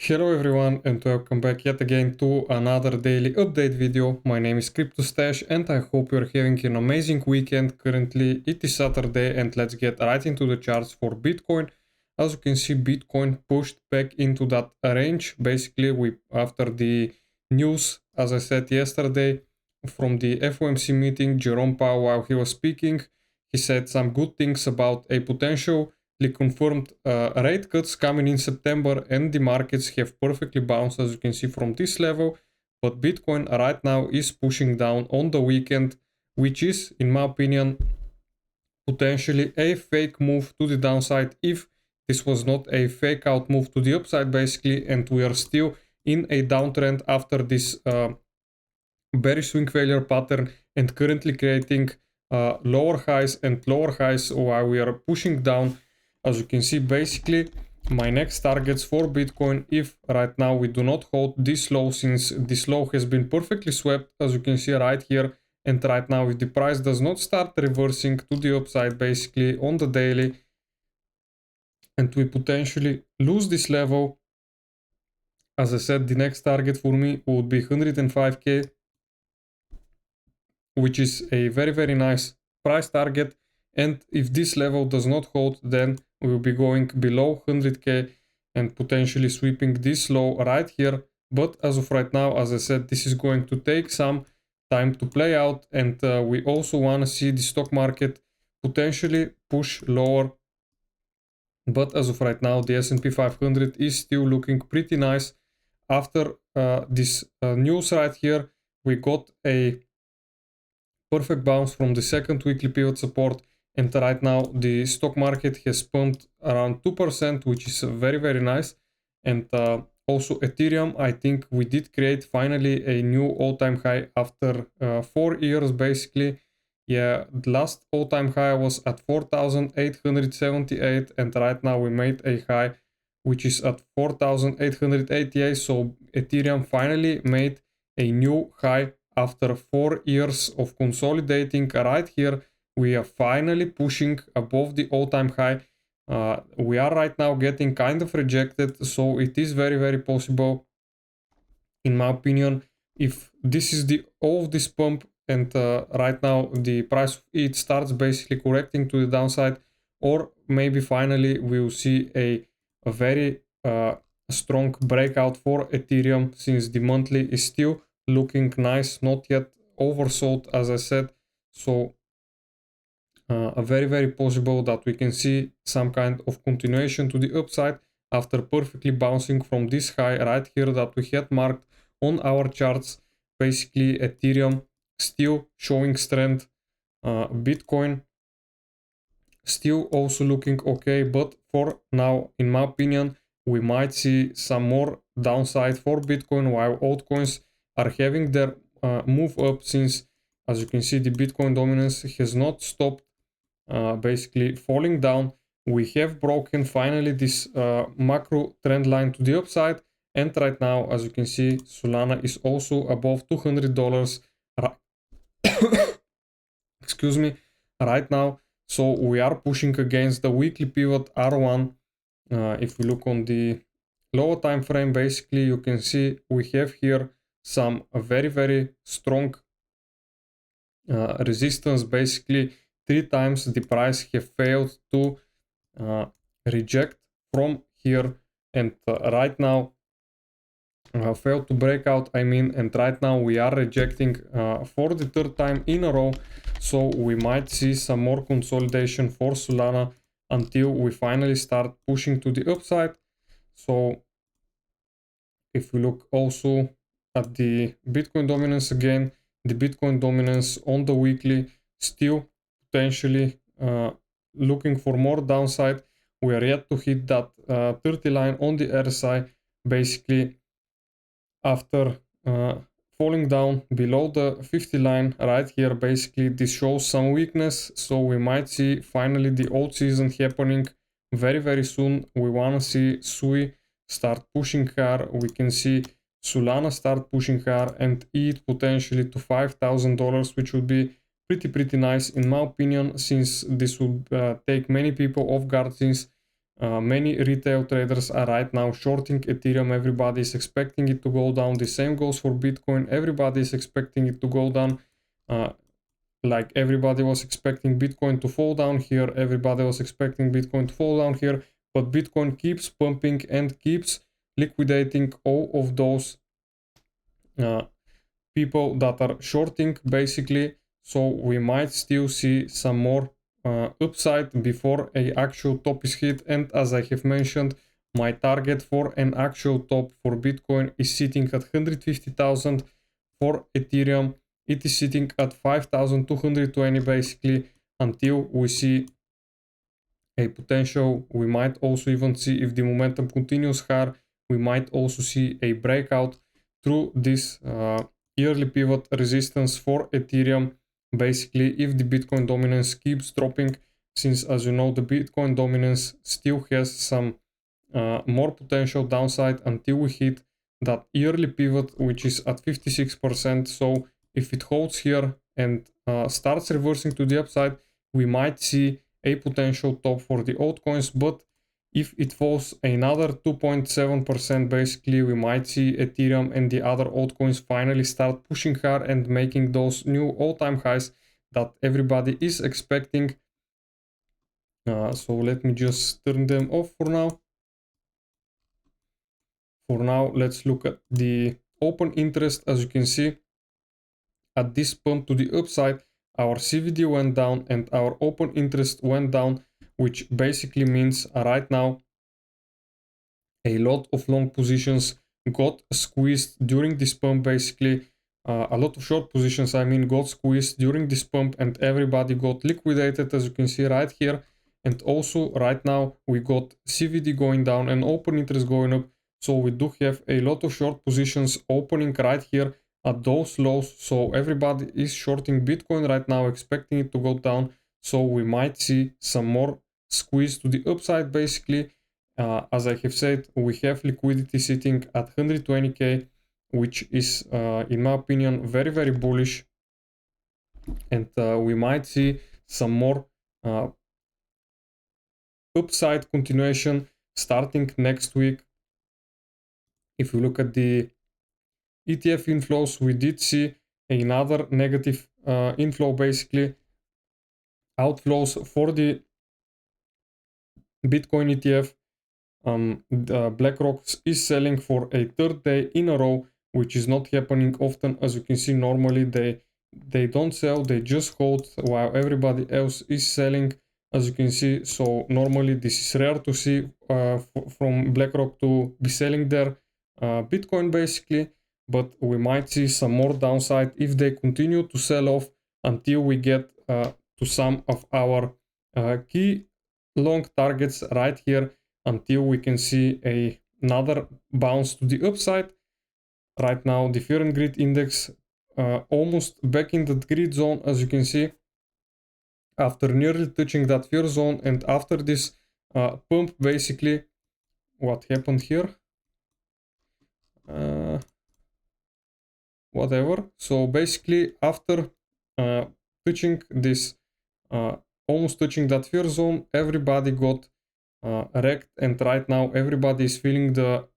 Hello everyone and welcome back yet again to another daily update video. My name is CryptoStash and I hope you're having an amazing weekend. Currently it is Saturday and let's get right into the charts for Bitcoin. As you can see, Bitcoin pushed back into that range. Basically, after the news, as I said yesterday, from the FOMC meeting, Jerome Powell, while he was speaking, he said some good things about a potential confirmed rate cuts coming in September, and the markets have perfectly bounced, as you can see from this level. But Bitcoin right now is pushing down on the weekend, which is, in my opinion, potentially a fake move to the downside if this was not a fake out move to the upside, basically, and we are still in a downtrend after this bearish swing failure pattern and currently creating lower highs and lower highs while we are pushing down. As you can see, basically my next targets for Bitcoin, if right now we do not hold this low, since this low has been perfectly swept, as you can see right here, and right now if the price does not start reversing to the upside basically on the daily and we potentially lose this level, as I said, the next target for me would be 105k, which is a very nice price target. And if this level does not hold, then we will be going below 100k and potentially sweeping this low right here. But as of right now, as I said, this is going to take some time to play out, and we also want to see the stock market potentially push lower. But as of right now, the S&P 500 is still looking pretty nice. After this news right here, we got a perfect bounce from the second weekly pivot support, and right now the stock market has pumped around 2%, which is very nice. And also Ethereum, I think we did create finally a new all-time high after 4 years basically. Yeah, the last all-time high was at 4,878, and right now we made a high which is at 4,888. So Ethereum finally made a new high after 4 years of consolidating. Right here we are finally pushing above the all-time high. We are right now getting kind of rejected, so it is very possible, in my opinion, if this is the all of this pump and right now the price of it starts basically correcting to the downside, or maybe finally we'll see a very strong breakout for Ethereum, since the monthly is still looking nice, not yet oversold, as I said. So very possible that we can see some kind of continuation to the upside after perfectly bouncing from this high right here that we had marked on our charts. Basically Ethereum still showing strength, Bitcoin still also looking okay, but for now, in my opinion, we might see some more downside for Bitcoin, while altcoins are having their move up, since as you can see the Bitcoin dominance has not stopped basically falling down. We have broken finally this macro trend line to the upside, and right now, as you can see, Solana is also above $200 excuse me, right now. So we are pushing against the weekly pivot R1. If we look on the lower time frame, basically you can see we have here some very strong resistance. Basically 3 times the price have failed to reject from here, and right now failed to break out, I mean, and right now we are rejecting for the 3rd time in a row. So we might see some more consolidation for Solana until we finally start pushing to the upside. So if we look also at the Bitcoin dominance again, the Bitcoin dominance on the weekly still potentially looking for more downside. We are yet to hit that 30 line on the RSI. Basically after falling down below the 50 line right here, basically this shows some weakness. So we might see finally the old season happening very soon. We want to see SUI start pushing higher. We can see Solana start pushing higher and ETH potentially to $5,000, which would be pretty nice in my opinion, since this would take many people off guard, since Many retail traders are right now shorting Ethereum. Everybody is expecting it to go down. The same goes for Bitcoin. Everybody is expecting it to go down. Like everybody was expecting Bitcoin to fall down here. Everybody was expecting Bitcoin to fall down here. But Bitcoin keeps pumping and keeps liquidating all of those people that are shorting basically. So we might still see some more upside before a actual top is hit. And as I have mentioned, my target for an actual top for Bitcoin is sitting at 150,000. For Ethereum it is sitting at 5,220 basically, until we see a potential. We might also even see, if the momentum continues higher, we might also see a breakout through this yearly pivot resistance for Ethereum. Basically, if the Bitcoin dominance keeps dropping, since as you know the Bitcoin dominance still has some more potential downside until we hit that yearly pivot, which is at 56%. So if it holds here and starts reversing to the upside, we might see a potential top for the altcoins. But if it falls another 2.7%, basically we might see Ethereum and the other altcoins finally start pushing hard and making those new all-time highs that everybody is expecting. So let me just turn them off for now. For now, let's look at the open interest. As you can see, at this pump to the upside, our CVD went down and our open interest went down, which basically means right now a lot of long positions got squeezed during this pump. Basically, a lot of short positions, I mean, got squeezed during this pump and everybody got liquidated, as you can see right here. And also right now we got CVD going down and open interest going up. So we do have a lot of short positions opening right here at those lows. So everybody is shorting Bitcoin right now, expecting it to go down. So we might see some more squeeze to the upside basically. As I have said, we have liquidity sitting at 120k, which is, in my opinion, very, very bullish. And we might see some more upside continuation starting next week. If you look at the ETF inflows, we did see another negative inflow, basically outflows for the Bitcoin ETF. BlackRock is selling for a third day in a row, which is not happening often. As you can see, normally they don't sell, they just hold while everybody else is selling, as you can see. So normally this is rare to see from BlackRock to be selling their Bitcoin basically, but we might see some more downside if they continue to sell off until we get to some of our key long targets right here, until we can see another bounce to the upside. Right now the fear and greed index almost back in the greed zone, as you can see, after nearly touching that fear zone. And after this pump, basically what happened here, whatever. So basically after touching this almost touching that fear zone, everybody got wrecked, and right now everybody is feeling the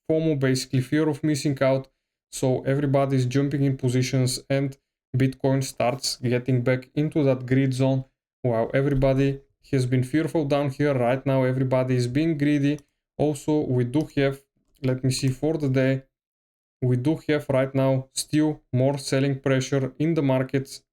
FOMO, basically fear of missing out. So everybody is jumping in positions and Bitcoin starts getting back into that greed zone while everybody has been fearful down here. Right now everybody is being greedy. Also we do have, let me see, for the day, we do have right now still more selling pressure in the markets,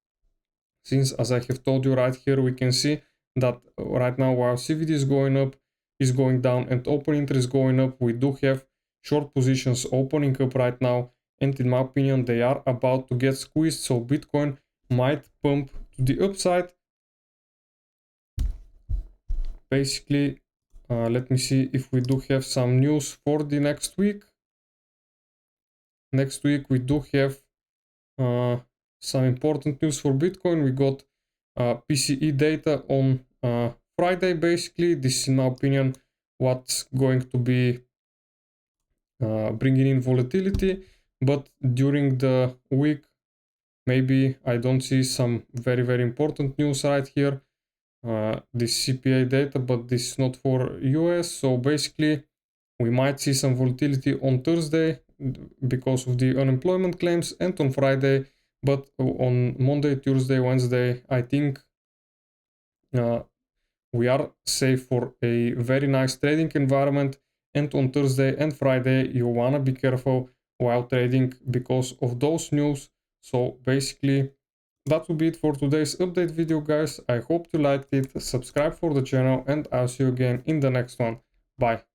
since as I have told you right here, we can see that right now while CVD is going up, is going down and open interest going up, we do have short positions opening up right now, and in my opinion they are about to get squeezed. So Bitcoin might pump to the upside. Basically, let me see if we do have some news for the next week. Next week we do have some important news for Bitcoin. We got PCE data on Friday. Basically, this is in my opinion what's going to be bringing in volatility, but during the week maybe I don't see some very, very important news right here. this CPI data, but this is not for US. So basically, we might see some volatility on Thursday because of the unemployment claims, and on Friday, but on Monday, Tuesday, Wednesday, I think we are safe for a very nice trading environment. And on Thursday and Friday, you wanna be careful while trading because of those news. So basically, that will be it for today's update video, guys. I hope you liked it. Subscribe for the channel, and I'll see you again in the next one. Bye.